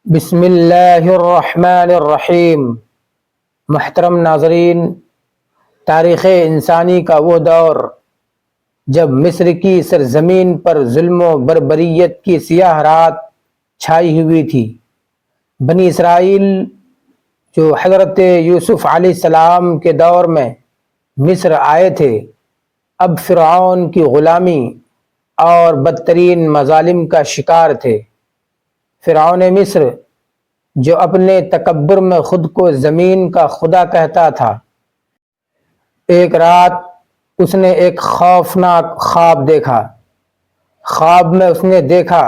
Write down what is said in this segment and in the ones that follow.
بسم اللہ الرحمن الرحیم۔ محترم ناظرین، تاریخ انسانی کا وہ دور جب مصر کی سرزمین پر ظلم و بربریت کی سیاہ رات چھائی ہوئی تھی۔ بنی اسرائیل جو حضرت یوسف علیہ السلام کے دور میں مصر آئے تھے، اب فرعون کی غلامی اور بدترین مظالم کا شکار تھے۔ فرعون مصر جو اپنے تکبر میں خود کو زمین کا خدا کہتا تھا، ایک رات اس نے ایک خوفناک خواب دیکھا۔ خواب میں اس نے دیکھا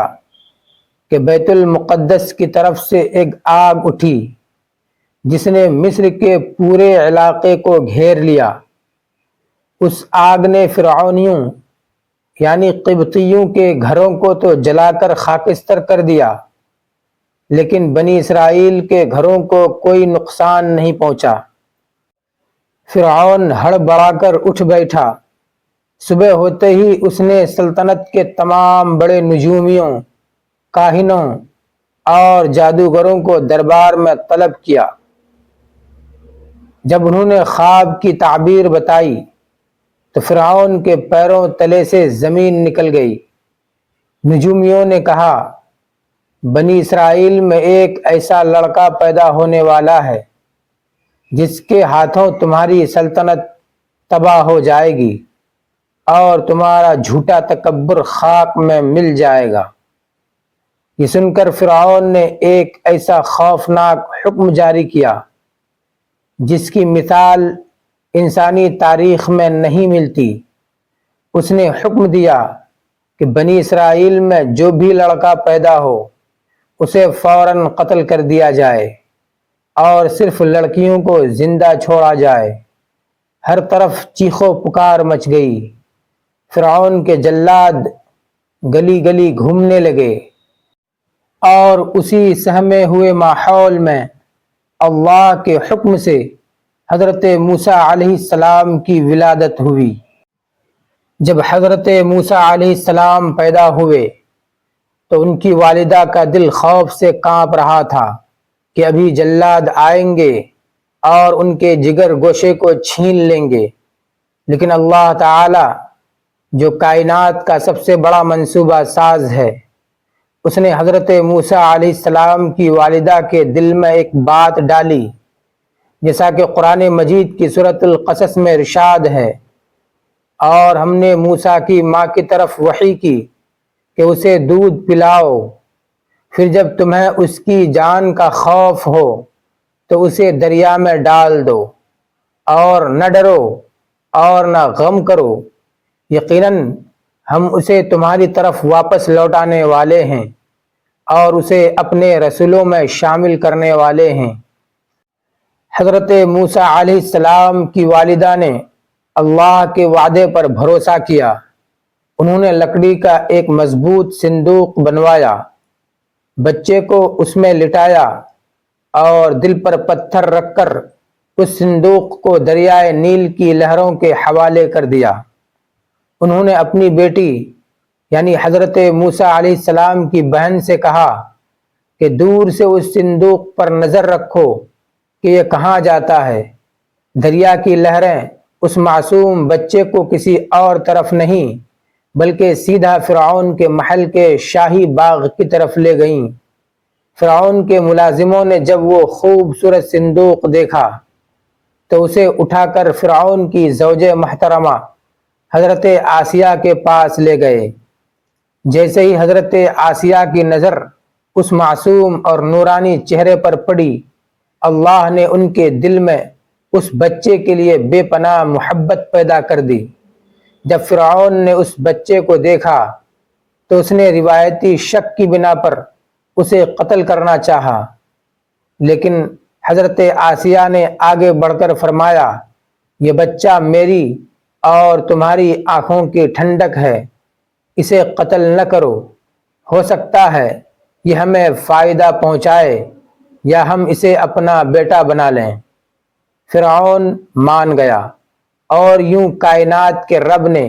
کہ بیت المقدس کی طرف سے ایک آگ اٹھی جس نے مصر کے پورے علاقے کو گھیر لیا۔ اس آگ نے فرعونیوں یعنی قبطیوں کے گھروں کو تو جلا کر خاکستر کر دیا، لیکن بنی اسرائیل کے گھروں کو کوئی نقصان نہیں پہنچا۔ فرعون ہڑبڑا کر اٹھ بیٹھا۔ صبح ہوتے ہی اس نے سلطنت کے تمام بڑے نجومیوں، کاہنوں اور جادوگروں کو دربار میں طلب کیا۔ جب انہوں نے خواب کی تعبیر بتائی تو فرعون کے پیروں تلے سے زمین نکل گئی۔ نجومیوں نے کہا، بنی اسرائیل میں ایک ایسا لڑکا پیدا ہونے والا ہے جس کے ہاتھوں تمہاری سلطنت تباہ ہو جائے گی اور تمہارا جھوٹا تکبر خاک میں مل جائے گا۔ یہ سن کر فرعون نے ایک ایسا خوفناک حکم جاری کیا جس کی مثال انسانی تاریخ میں نہیں ملتی۔ اس نے حکم دیا کہ بنی اسرائیل میں جو بھی لڑکا پیدا ہو اسے فوراً قتل کر دیا جائے اور صرف لڑکیوں کو زندہ چھوڑا جائے۔ ہر طرف چیخو پکار مچ گئی۔ فرعون کے جلاد گلی گلی گھومنے لگے اور اسی سہمے ہوئے ماحول میں اللہ کے حکم سے حضرت موسیٰ علیہ السلام کی ولادت ہوئی۔ جب حضرت موسیٰ علیہ السلام پیدا ہوئے تو ان کی والدہ کا دل خوف سے کانپ رہا تھا کہ ابھی جلاد آئیں گے اور ان کے جگر گوشے کو چھین لیں گے، لیکن اللہ تعالی جو کائنات کا سب سے بڑا منصوبہ ساز ہے، اس نے حضرت موسیٰ علیہ السلام کی والدہ کے دل میں ایک بات ڈالی، جیسا کہ قرآن مجید کی سورۃ القصص میں ارشاد ہے، اور ہم نے موسیٰ کی ماں کی طرف وحی کی کہ اسے دودھ پلاؤ، پھر جب تمہیں اس کی جان کا خوف ہو تو اسے دریا میں ڈال دو، اور نہ ڈرو اور نہ غم کرو، یقیناً ہم اسے تمہاری طرف واپس لوٹانے والے ہیں اور اسے اپنے رسولوں میں شامل کرنے والے ہیں۔ حضرت موسیٰ علیہ السلام کی والدہ نے اللہ کے وعدے پر بھروسہ کیا۔ انہوں نے لکڑی کا ایک مضبوط صندوق بنوایا، بچے کو اس میں لٹایا اور دل پر پتھر رکھ کر اس صندوق کو دریائے نیل کی لہروں کے حوالے کر دیا۔ انہوں نے اپنی بیٹی یعنی حضرت موسیٰ علیہ السلام کی بہن سے کہا کہ دور سے اس صندوق پر نظر رکھو کہ یہ کہاں جاتا ہے۔ دریا کی لہریں اس معصوم بچے کو کسی اور طرف نہیں بلکہ سیدھا فرعون کے محل کے شاہی باغ کی طرف لے گئیں۔ فرعون کے ملازموں نے جب وہ خوبصورت صندوق دیکھا تو اسے اٹھا کر فرعون کی زوج محترمہ حضرت آسیہ کے پاس لے گئے۔ جیسے ہی حضرت آسیہ کی نظر اس معصوم اور نورانی چہرے پر پڑی، اللہ نے ان کے دل میں اس بچے کے لیے بے پناہ محبت پیدا کر دی۔ جب فرعون نے اس بچے کو دیکھا تو اس نے روایتی شک کی بنا پر اسے قتل کرنا چاہا، لیکن حضرت آسیہ نے آگے بڑھ کر فرمایا، یہ بچہ میری اور تمہاری آنکھوں کی ٹھنڈک ہے، اسے قتل نہ کرو، ہو سکتا ہے یہ ہمیں فائدہ پہنچائے یا ہم اسے اپنا بیٹا بنا لیں۔ فرعون مان گیا اور یوں کائنات کے رب نے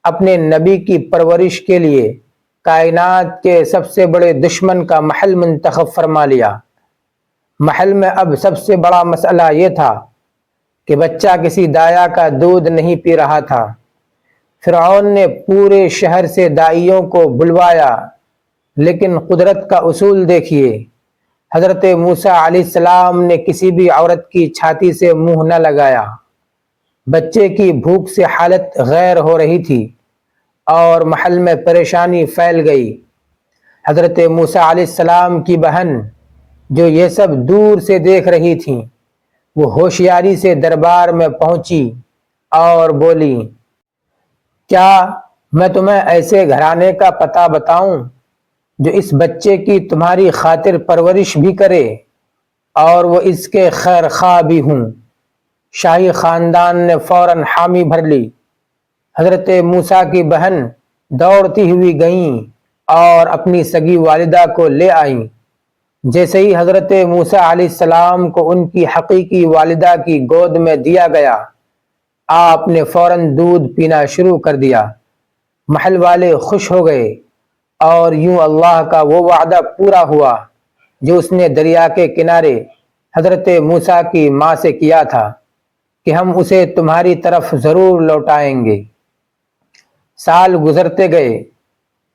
اپنے نبی کی پرورش کے لیے کائنات کے سب سے بڑے دشمن کا محل منتخب فرما لیا۔ محل میں اب سب سے بڑا مسئلہ یہ تھا کہ بچہ کسی دایا کا دودھ نہیں پی رہا تھا۔ فرعون نے پورے شہر سے دائیوں کو بلوایا، لیکن قدرت کا اصول دیکھیے، حضرت موسیٰ علیہ السلام نے کسی بھی عورت کی چھاتی سے منہ نہ لگایا۔ بچے کی بھوک سے حالت غیر ہو رہی تھی اور محل میں پریشانی پھیل گئی۔ حضرت موسیٰ علیہ السلام کی بہن جو یہ سب دور سے دیکھ رہی تھیں، وہ ہوشیاری سے دربار میں پہنچی اور بولی، کیا میں تمہیں ایسے گھرانے کا پتہ بتاؤں جو اس بچے کی تمہاری خاطر پرورش بھی کرے اور وہ اس کے خیر خواہ بھی ہوں؟ شاہی خاندان نے فوراً حامی بھر لی۔ حضرت موسیٰ کی بہن دوڑتی ہوئی گئیں اور اپنی سگی والدہ کو لے آئیں۔ جیسے ہی حضرت موسیٰ علیہ السلام کو ان کی حقیقی والدہ کی گود میں دیا گیا، آپ نے فوراً دودھ پینا شروع کر دیا۔ محل والے خوش ہو گئے اور یوں اللہ کا وہ وعدہ پورا ہوا جو اس نے دریا کے کنارے حضرت موسیٰ کی ماں سے کیا تھا کہ ہم اسے تمہاری طرف ضرور لوٹائیں گے۔ سال گزرتے گئے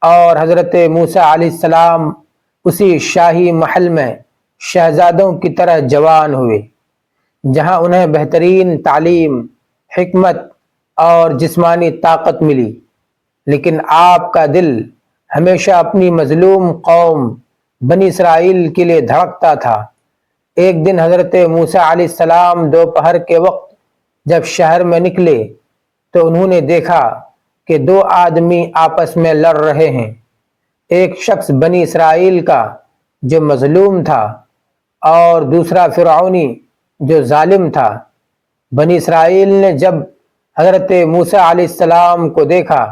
اور حضرت موسیٰ علیہ السلام اسی شاہی محل میں شہزادوں کی طرح جوان ہوئے، جہاں انہیں بہترین تعلیم، حکمت اور جسمانی طاقت ملی، لیکن آپ کا دل ہمیشہ اپنی مظلوم قوم بنی اسرائیل کے لیے دھڑکتا تھا۔ ایک دن حضرت موسیٰ علیہ السلام دوپہر کے وقت جب شہر میں نکلے تو انہوں نے دیکھا کہ دو آدمی آپس میں لڑ رہے ہیں، ایک شخص بنی اسرائیل کا جو مظلوم تھا اور دوسرا فرعونی جو ظالم تھا۔ بنی اسرائیل نے جب حضرت موسیٰ علیہ السلام کو دیکھا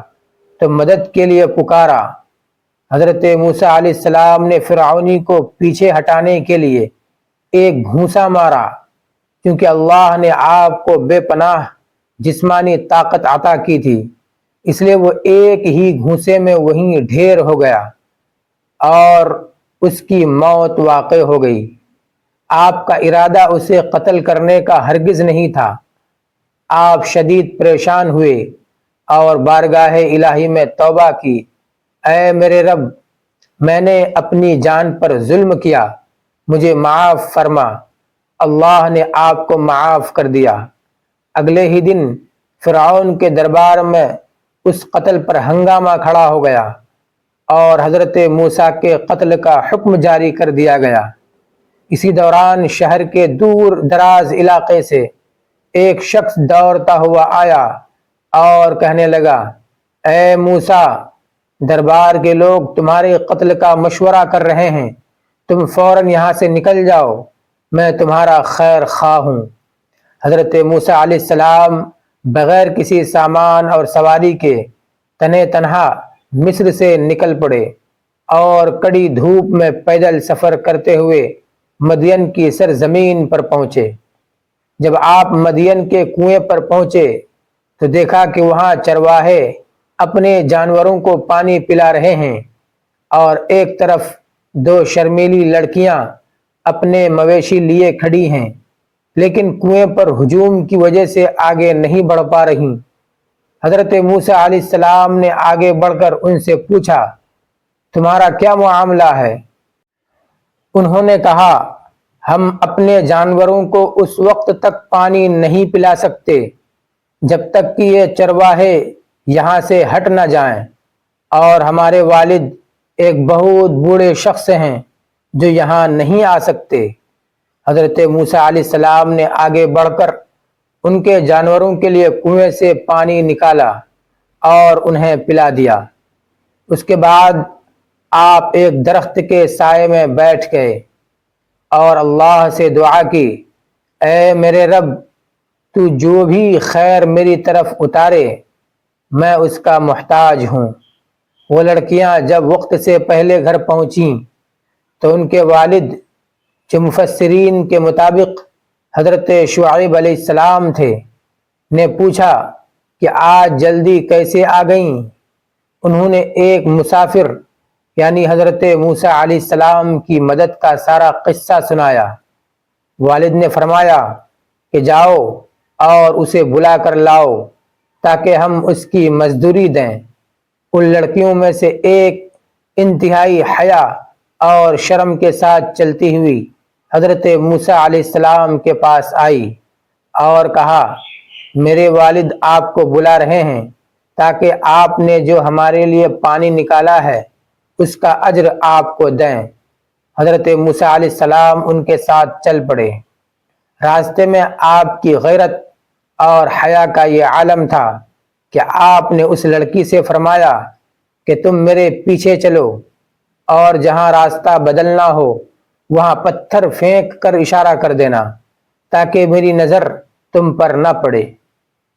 تو مدد کے لیے پکارا۔ حضرت موسیٰ علیہ السلام نے فرعونی کو پیچھے ہٹانے کے لیے ایک گھونسا مارا، کیونکہ اللہ نے آپ کو بے پناہ جسمانی طاقت عطا کی تھی، اس لیے وہ ایک ہی گھونسے میں وہیں ڈھیر ہو گیا اور اس کی موت واقع ہو گئی۔ آپ کا ارادہ اسے قتل کرنے کا ہرگز نہیں تھا۔ آپ شدید پریشان ہوئے اور بارگاہ الہی میں توبہ کی، اے میرے رب، میں نے اپنی جان پر ظلم کیا، مجھے معاف فرما۔ اللہ نے آپ کو معاف کر دیا۔ اگلے ہی دن فرعون کے دربار میں اس قتل پر ہنگامہ کھڑا ہو گیا اور حضرت موسیٰ کے قتل کا حکم جاری کر دیا گیا۔ اسی دوران شہر کے دور دراز علاقے سے ایک شخص دوڑتا ہوا آیا اور کہنے لگا، اے موسیٰ، دربار کے لوگ تمہارے قتل کا مشورہ کر رہے ہیں، تم فوراً یہاں سے نکل جاؤ، میں تمہارا خیر خواہ ہوں۔ حضرت موسیٰ علیہ السلام بغیر کسی سامان اور سواری کے تنے تنہا مصر سے نکل پڑے اور کڑی دھوپ میں پیدل سفر کرتے ہوئے مدین کی سرزمین پر پہنچے۔ جب آپ مدین کے کنویں پر پہنچے تو دیکھا کہ وہاں چرواہے اپنے جانوروں کو پانی پلا رہے ہیں اور ایک طرف دو شرمیلی لڑکیاں اپنے مویشی لیے کھڑی ہیں، لیکن کنویں پر ہجوم کی وجہ سے آگے نہیں بڑھ پا رہی۔ حضرت موسیٰ علیہ السلام نے آگے بڑھ کر ان سے پوچھا، تمہارا کیا معاملہ ہے؟ انہوں نے کہا، ہم اپنے جانوروں کو اس وقت تک پانی نہیں پلا سکتے جب تک کہ یہ چرواہے یہاں سے ہٹ نہ جائیں، اور ہمارے والد ایک بہت بوڑھے شخص ہیں جو یہاں نہیں آ سکتے۔ حضرت موسیٰ علیہ السلام نے آگے بڑھ کر ان کے جانوروں کے لیے کنویں سے پانی نکالا اور انہیں پلا دیا۔ اس کے بعد آپ ایک درخت کے سائے میں بیٹھ گئے اور اللہ سے دعا کی، اے میرے رب، تو جو بھی خیر میری طرف اتارے میں اس کا محتاج ہوں۔ وہ لڑکیاں جب وقت سے پہلے گھر پہنچیں تو ان کے والد، جو مفسرین کے مطابق حضرت شعیب علیہ السلام تھے، نے پوچھا کہ آج جلدی کیسے آ گئیں؟ انہوں نے ایک مسافر یعنی حضرت موسیٰ علیہ السلام کی مدد کا سارا قصہ سنایا۔ والد نے فرمایا کہ جاؤ اور اسے بلا کر لاؤ تاکہ ہم اس کی مزدوری دیں۔ ان لڑکیوں میں سے ایک انتہائی حیا اور شرم کے ساتھ چلتی ہوئی حضرت موسیٰ علیہ السلام کے پاس آئی اور کہا، میرے والد آپ کو بلا رہے ہیں تاکہ آپ نے جو ہمارے لیے پانی نکالا ہے اس کا اجر آپ کو دیں۔ حضرت موسیٰ علیہ السلام ان کے ساتھ چل پڑے۔ راستے میں آپ کی غیرت اور حیا کا یہ عالم تھا کہ آپ نے اس لڑکی سے فرمایا کہ تم میرے پیچھے چلو اور جہاں راستہ بدلنا ہو وہاں پتھر پھینک کر اشارہ کر دینا تاکہ میری نظر تم پر نہ پڑے۔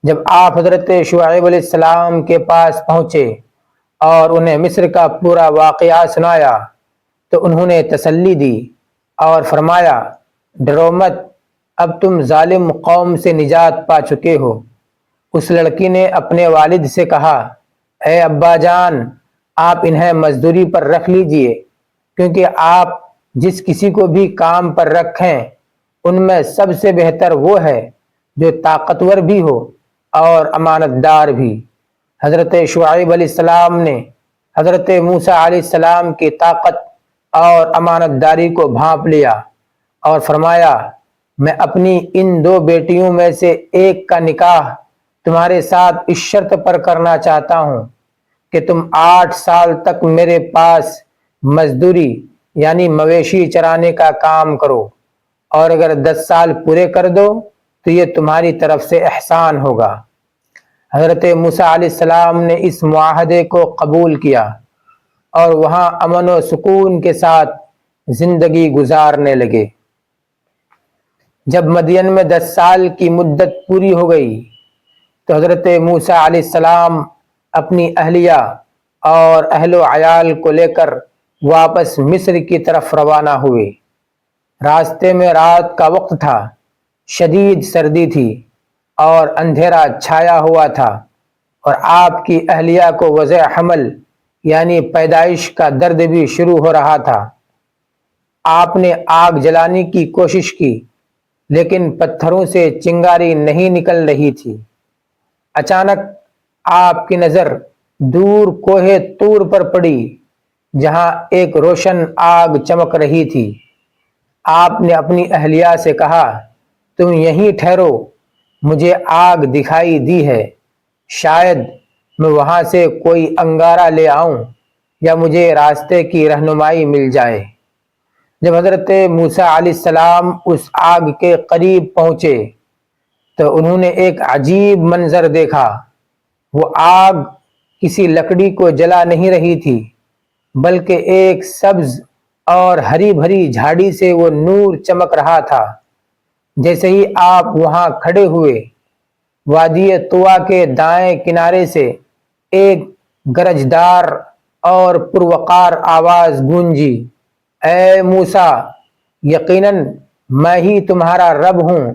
جب آپ حضرت شعیب علیہ السلام کے پاس پہنچے اور انہیں مصر کا پورا واقعہ سنایا تو انہوں نے تسلی دی اور فرمایا، ڈرو مت، اب تم ظالم قوم سے نجات پا چکے ہو۔ اس لڑکی نے اپنے والد سے کہا، اے ابا جان، آپ انہیں مزدوری پر رکھ لیجئے، کیونکہ آپ جس کسی کو بھی کام پر رکھیں ان میں سب سے بہتر وہ ہے جو طاقتور بھی ہو اور امانت دار بھی۔ حضرت شعیب علیہ السلام نے حضرت موسیٰ علیہ السلام کی طاقت اور امانت داری کو بھانپ لیا اور فرمایا، میں اپنی ان دو بیٹیوں میں سے ایک کا نکاح تمہارے ساتھ اس شرط پر کرنا چاہتا ہوں کہ تم 8 سال تک میرے پاس مزدوری یعنی مویشی چرانے کا کام کرو، اور اگر 10 سال پورے کر دو تو یہ تمہاری طرف سے احسان ہوگا۔ حضرت موسیٰ علیہ السلام نے اس معاہدے کو قبول کیا اور وہاں امن و سکون کے ساتھ زندگی گزارنے لگے۔ جب مدین میں 10 سال کی مدت پوری ہو گئی تو حضرت موسیٰ علیہ السلام اپنی اہلیہ اور اہل و عیال کو لے کر واپس مصر کی طرف روانہ ہوئے۔ راستے میں رات کا وقت تھا، شدید سردی تھی اور اندھیرا چھایا ہوا تھا، اور آپ کی اہلیہ کو وضع حمل یعنی پیدائش کا درد بھی شروع ہو رہا تھا۔ آپ نے آگ جلانے کی کوشش کی لیکن پتھروں سے چنگاری نہیں نکل رہی تھی۔ اچانک آپ کی نظر دور کوہ طور پر پڑی جہاں ایک روشن آگ چمک رہی تھی۔ آپ نے اپنی اہلیہ سے کہا، تم یہیں ٹھہرو، مجھے آگ دکھائی دی ہے، شاید میں وہاں سے کوئی انگارہ لے آؤں یا مجھے راستے کی رہنمائی مل جائے۔ جب حضرت موسیٰ علیہ السلام اس آگ کے قریب پہنچے تو انہوں نے ایک عجیب منظر دیکھا۔ وہ آگ کسی لکڑی کو جلا نہیں رہی تھی بلکہ ایک سبز اور ہری بھری جھاڑی سے وہ نور چمک رہا تھا۔ جیسے ہی آپ وہاں کھڑے ہوئے، وادی طویٰ کے دائیں کنارے سے ایک گرجدار اور پروقار آواز گونجی، اے موسیٰ، یقیناً میں ہی تمہارا رب ہوں،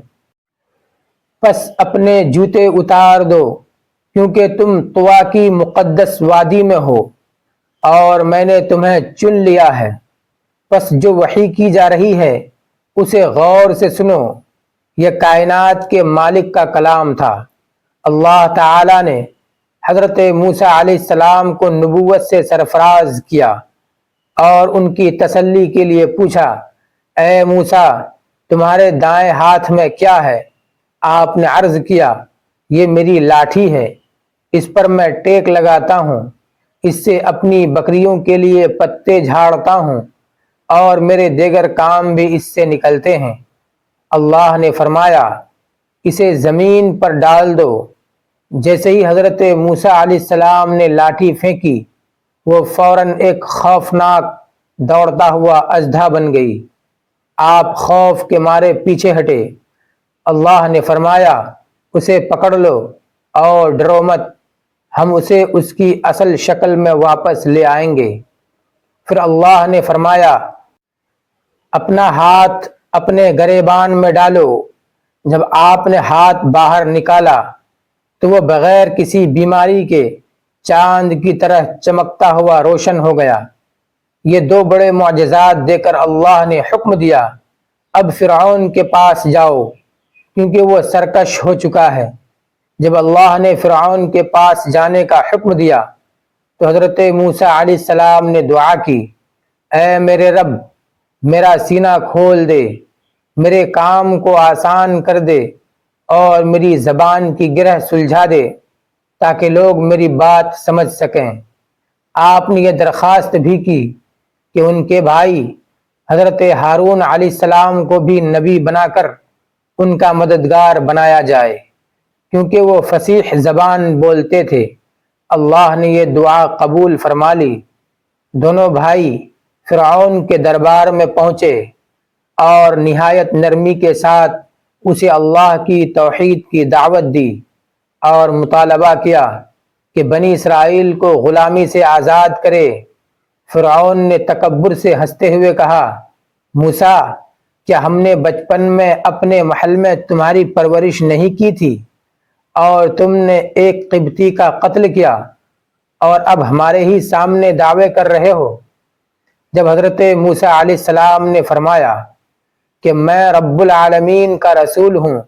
پس اپنے جوتے اتار دو کیونکہ تم طویٰ کی مقدس وادی میں ہو اور میں نے تمہیں چن لیا ہے۔ پس جو وحی کی جا رہی ہے اسے غور سے سنو، یہ کائنات کے مالک کا کلام تھا۔ اللہ تعالی نے حضرت موسیٰ علیہ السلام کو نبوت سے سرفراز کیا اور ان کی تسلی کے لیے پوچھا، اے موسیٰ، تمہارے دائیں ہاتھ میں کیا ہے؟ آپ نے عرض کیا، یہ میری لاٹھی ہے، اس پر میں ٹیک لگاتا ہوں، اس سے اپنی بکریوں کے لیے پتے جھاڑتا ہوں اور میرے دیگر کام بھی اس سے نکلتے ہیں۔ اللہ نے فرمایا، اسے زمین پر ڈال دو۔ جیسے ہی حضرت موسیٰ علیہ السلام نے لاٹھی پھینکی، وہ فوراً ایک خوفناک دوڑتا ہوا اژدھا بن گئی۔ آپ خوف کے مارے پیچھے ہٹے۔ اللہ نے فرمایا، اسے پکڑ لو اور ڈرو مت، ہم اسے اس کی اصل شکل میں واپس لے آئیں گے۔ پھر اللہ نے فرمایا، اپنا ہاتھ اپنے گریبان میں ڈالو۔ جب آپ نے ہاتھ باہر نکالا تو وہ بغیر کسی بیماری کے چاند کی طرح چمکتا ہوا روشن ہو گیا۔ یہ دو بڑے معجزات دے کر اللہ نے حکم دیا اب فرعون کے پاس جاؤ کیونکہ وہ سرکش ہو چکا ہے۔ جب اللہ نے فرعون کے پاس جانے کا حکم دیا تو حضرت موسیٰ علیہ السلام نے دعا کی، اے میرے رب میرا سینہ کھول دے، میرے کام کو آسان کر دے اور میری زبان کی گرہ سلجھا دے تاکہ لوگ میری بات سمجھ سکیں۔ آپ نے یہ درخواست بھی کی کہ ان کے بھائی حضرت ہارون علیہ السلام کو بھی نبی بنا کر ان کا مددگار بنایا جائے کیونکہ وہ فصیح زبان بولتے تھے۔ اللہ نے یہ دعا قبول فرما لی۔ دونوں بھائی فرعون کے دربار میں پہنچے اور نہایت نرمی کے ساتھ اسے اللہ کی توحید کی دعوت دی اور مطالبہ کیا کہ بنی اسرائیل کو غلامی سے آزاد کرے۔ فرعون نے تکبر سے ہنستے ہوئے کہا، موسیٰ کیا ہم نے بچپن میں اپنے محل میں تمہاری پرورش نہیں کی تھی اور تم نے ایک قبطی کا قتل کیا اور اب ہمارے ہی سامنے دعوے کر رہے ہو؟ جب حضرت موسیٰ علیہ السلام نے فرمایا کہ میں رب العالمین کا رسول ہوں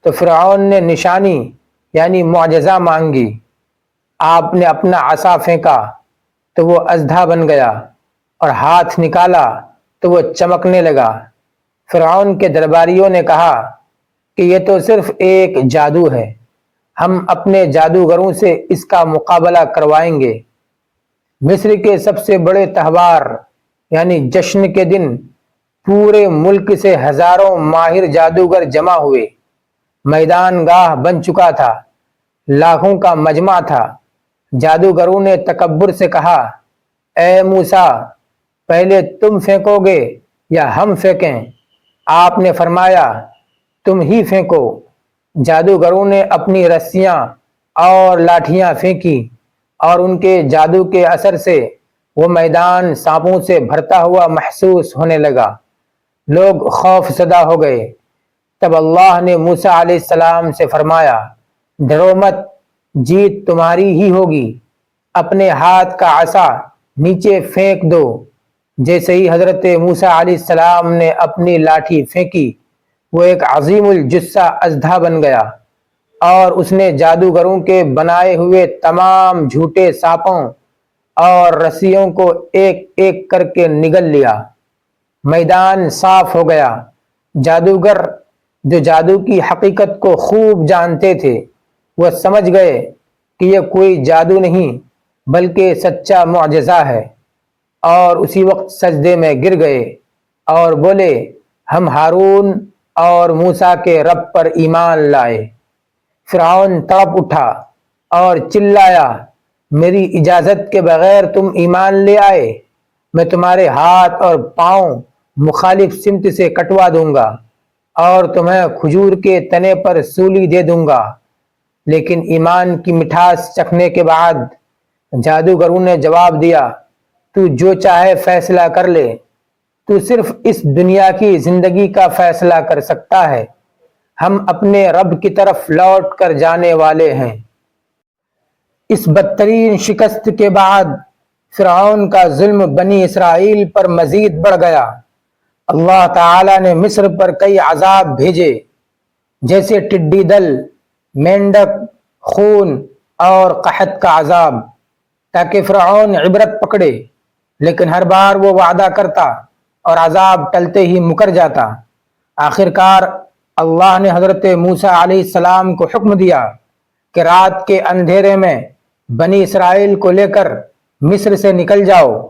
تو فرعون نے نشانی یعنی معجزہ مانگی۔ آپ نے اپنا عصا پھینکا تو وہ اژدھا بن گیا اور ہاتھ نکالا تو وہ چمکنے لگا۔ فرعون کے درباریوں نے کہا کہ یہ تو صرف ایک جادو ہے، ہم اپنے جادوگروں سے اس کا مقابلہ کروائیں گے۔ مصر کے سب سے بڑے تہوار یعنی جشن کے دن پورے ملک سے ہزاروں ماہر جادوگر جمع ہوئے۔ میدان گاہ بن چکا تھا، لاکھوں کا مجمع تھا۔ جادوگروں نے تکبر سے کہا، اے موسیٰ پہلے تم پھینکو گے یا ہم پھینکیں؟ آپ نے فرمایا تم ہی پھینکو۔ جادوگروں نے اپنی رسیاں اور لاٹھیاں پھینکی اور ان کے جادو کے اثر سے وہ میدان سانپوں سے بھرتا ہوا محسوس ہونے لگا۔ لوگ خوف زدہ ہو گئے۔ تب اللہ نے موسیٰ علیہ السلام سے فرمایا، ڈرو مت، جیت تمہاری ہی ہوگی۔ اپنے ہاتھ کا عصا نیچے پھینک دو۔ جیسے ہی حضرت موسیٰ علیہ السلام نے اپنی لاٹھی پھینکی وہ ایک عظیم الجثہ اژدھا بن گیا اور اس نے جادوگروں کے بنائے ہوئے تمام جھوٹے سانپوں اور رسیوں کو ایک ایک کر کے نگل لیا۔ میدان صاف ہو گیا۔ جادوگر جو جادو کی حقیقت کو خوب جانتے تھے وہ سمجھ گئے کہ یہ کوئی جادو نہیں بلکہ سچا معجزہ ہے اور اسی وقت سجدے میں گر گئے اور بولے، ہم ہارون اور موسیٰ کے رب پر ایمان لائے۔ فرعون تڑپ اٹھا اور چلایا، میری اجازت کے بغیر تم ایمان لے آئے؟ میں تمہارے ہاتھ اور پاؤں مخالف سمت سے کٹوا دوں گا اور تمہیں کھجور کے تنے پر سولی دے دوں گا۔ لیکن ایمان کی مٹھاس چکھنے کے بعد جادوگروں نے جواب دیا، تو جو چاہے فیصلہ کر لے، تو صرف اس دنیا کی زندگی کا فیصلہ کر سکتا ہے، ہم اپنے رب کی طرف لوٹ کر جانے والے ہیں۔ اس بدترین شکست کے بعد فرعون کا ظلم بنی اسرائیل پر مزید بڑھ گیا۔ اللہ تعالیٰ نے مصر پر کئی عذاب بھیجے جیسے ٹڈی دل، مینڈک، خون اور قحط کا عذاب تاکہ فرعون عبرت پکڑے، لیکن ہر بار وہ وعدہ کرتا اور عذاب ٹلتے ہی مکر جاتا۔ آخرکار اللہ نے حضرت موسیٰ علیہ السلام کو حکم دیا کہ رات کے اندھیرے میں بنی اسرائیل کو لے کر مصر سے نکل جاؤ۔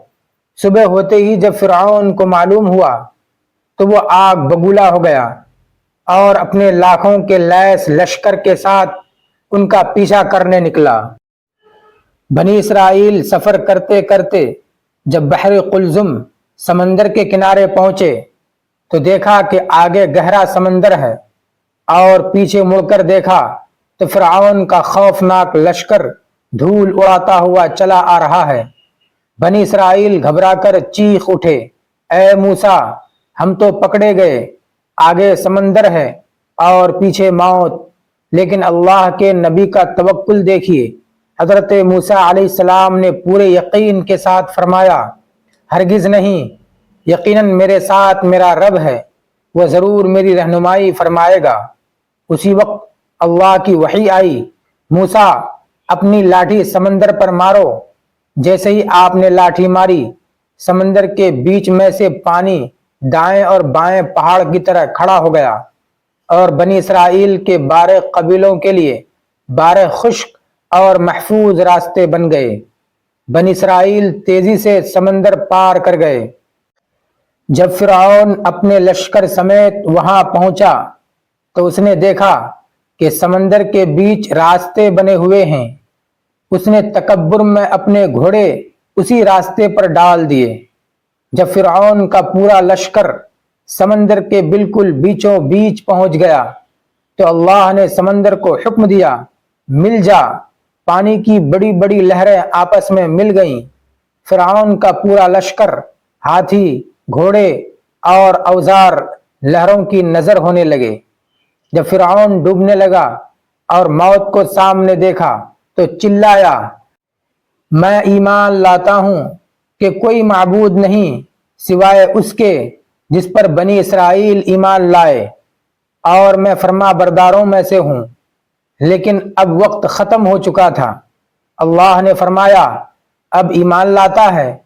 صبح ہوتے ہی جب فرعون کو معلوم ہوا تو وہ آگ بگولا ہو گیا اور اپنے لاکھوں کے لیس لشکر کے ساتھ ان کا پیچھا کرنے نکلا۔ بنی اسرائیل سفر کرتے کرتے جب بحر قلزم سمندر کے کنارے پہنچے تو دیکھا کہ آگے گہرا سمندر ہے اور پیچھے مڑ کر دیکھا تو فرعون کا خوفناک لشکر دھول اڑاتا ہوا چلا آ رہا ہے۔ بنی اسرائیل گھبرا کر چیخ اٹھے، اے موسیٰ ہم تو پکڑے گئے، آگے سمندر ہے اور پیچھے موت۔ لیکن اللہ کے نبی کا توکل دیکھیے۔ حضرت موسیٰ علیہ السلام نے پورے یقین کے ساتھ فرمایا، ہرگز نہیں، یقیناً میرے ساتھ میرا رب ہے، وہ ضرور میری رہنمائی فرمائے گا۔ اسی وقت اللہ کی وحی آئی، موسیٰ اپنی لاٹھی سمندر پر مارو۔ جیسے ہی آپ نے لاٹھی ماری، سمندر کے بیچ میں سے پانی دائیں اور بائیں پہاڑ کی طرح کھڑا ہو گیا، اور بنی اسرائیل کے 12 قبیلوں کے لیے 12 خشک اور محفوظ راستے بن گئے۔ بنی اسرائیل تیزی سے سمندر پار کر گئے۔ جب فرعون اپنے لشکر سمیت وہاں پہنچا تو اس نے دیکھا کہ سمندر کے بیچ راستے بنے ہوئے ہیں۔ اس نے تکبر میں اپنے گھوڑے اسی راستے پر ڈال دیے۔ جب فرعون کا پورا لشکر سمندر کے بالکل بیچوں بیچ پہنچ گیا تو اللہ نے سمندر کو حکم دیا، مل جا۔ پانی کی بڑی بڑی لہریں آپس میں مل گئیں۔ فرعون کا پورا لشکر، ہاتھی، گھوڑے اور اوزار لہروں کی نظر ہونے لگے۔ جب فرعون ڈوبنے لگا اور موت کو سامنے دیکھا تو چلایا، میں ایمان لاتا ہوں کہ کوئی معبود نہیں سوائے اس کے جس پر بنی اسرائیل ایمان لائے، اور میں فرما برداروں میں سے ہوں۔ لیکن اب وقت ختم ہو چکا تھا۔ اللہ نے فرمایا، اب ایمان لاتا ہے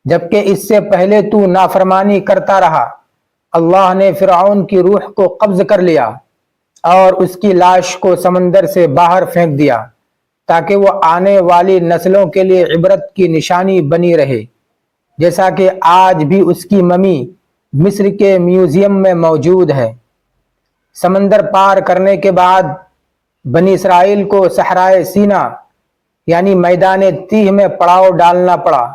جبکہ اس سے پہلے تو نافرمانی کرتا رہا۔ اللہ نے فرعون کی روح کو قبض کر لیا اور اس کی لاش کو سمندر سے باہر پھینک دیا تاکہ وہ آنے والی نسلوں کے لیے عبرت کی نشانی بنی رہے، جیسا کہ آج بھی اس کی ممی مصر کے میوزیم میں موجود ہے۔ سمندر پار کرنے کے بعد بنی اسرائیل کو صحرائے سینا یعنی میدان تیہ میں پڑاؤ ڈالنا پڑا۔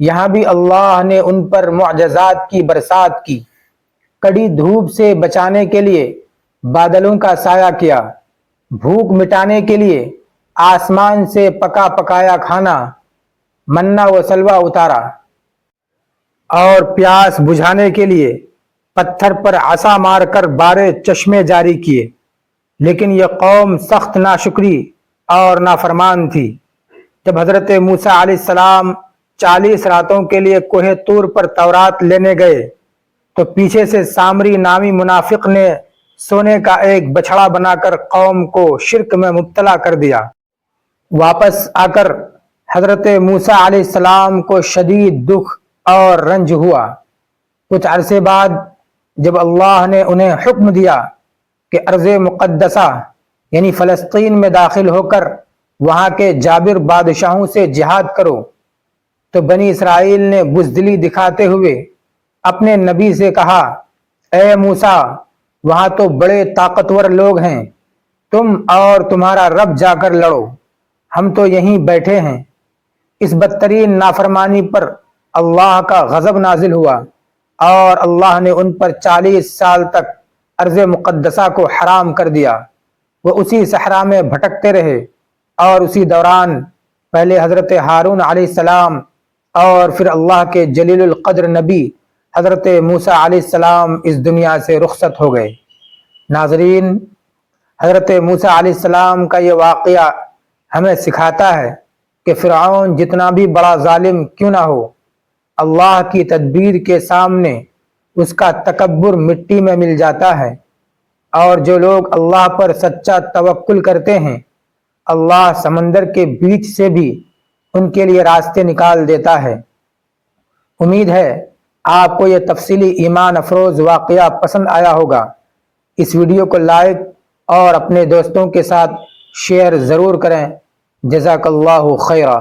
یہاں بھی اللہ نے ان پر معجزات کی برسات کی۔ کڑی دھوپ سے بچانے کے لیے بادلوں کا سایہ کیا، بھوک مٹانے کے لیے آسمان سے پکا پکایا کھانا منا و سلوہ اتارا، اور پیاس بجھانے کے لیے پتھر پر عصا مار کر بارے چشمے جاری کیے۔ لیکن یہ قوم سخت ناشکری اور نافرمان تھی۔ جب حضرت موسیٰ علیہ السلام 40 راتوں کے لیے کوہ طور پر تورات لینے گئے تو پیچھے سے سامری نامی منافق نے سونے کا ایک بچھڑا بنا کر قوم کو شرک میں مبتلا کر دیا۔ واپس آ کر حضرت موسیٰ علیہ السلام کو شدید دکھ اور رنج ہوا۔ کچھ عرصے بعد جب اللہ نے انہیں حکم دیا کہ ارض مقدسہ یعنی فلسطین میں داخل ہو کر وہاں کے جابر بادشاہوں سے جہاد کرو، تو بنی اسرائیل نے بزدلی دکھاتے ہوئے اپنے نبی سے کہا، اے موسیٰ، وہاں تو بڑے طاقتور لوگ ہیں، تم اور تمہارا رب جا کر لڑو، ہم تو یہیں بیٹھے ہیں۔ اس بدترین نافرمانی پر اللہ کا غضب نازل ہوا اور اللہ نے ان پر 40 سال تک ارض مقدسہ کو حرام کر دیا۔ وہ اسی صحرا میں بھٹکتے رہے، اور اسی دوران پہلے حضرت ہارون علیہ السلام اور پھر اللہ کے جلیل القدر نبی حضرت موسیٰ علیہ السلام اس دنیا سے رخصت ہو گئے۔ ناظرین، حضرت موسیٰ علیہ السلام کا یہ واقعہ ہمیں سکھاتا ہے کہ فرعون جتنا بھی بڑا ظالم کیوں نہ ہو، اللہ کی تدبیر کے سامنے اس کا تکبر مٹی میں مل جاتا ہے، اور جو لوگ اللہ پر سچا توکل کرتے ہیں، اللہ سمندر کے بیچ سے بھی ان کے لیے راستے نکال دیتا ہے۔ امید ہے آپ کو یہ تفصیلی ایمان افروز واقعہ پسند آیا ہوگا۔ اس ویڈیو کو لائک اور اپنے دوستوں کے ساتھ شیئر ضرور کریں۔ جزاک اللہ خیرہ۔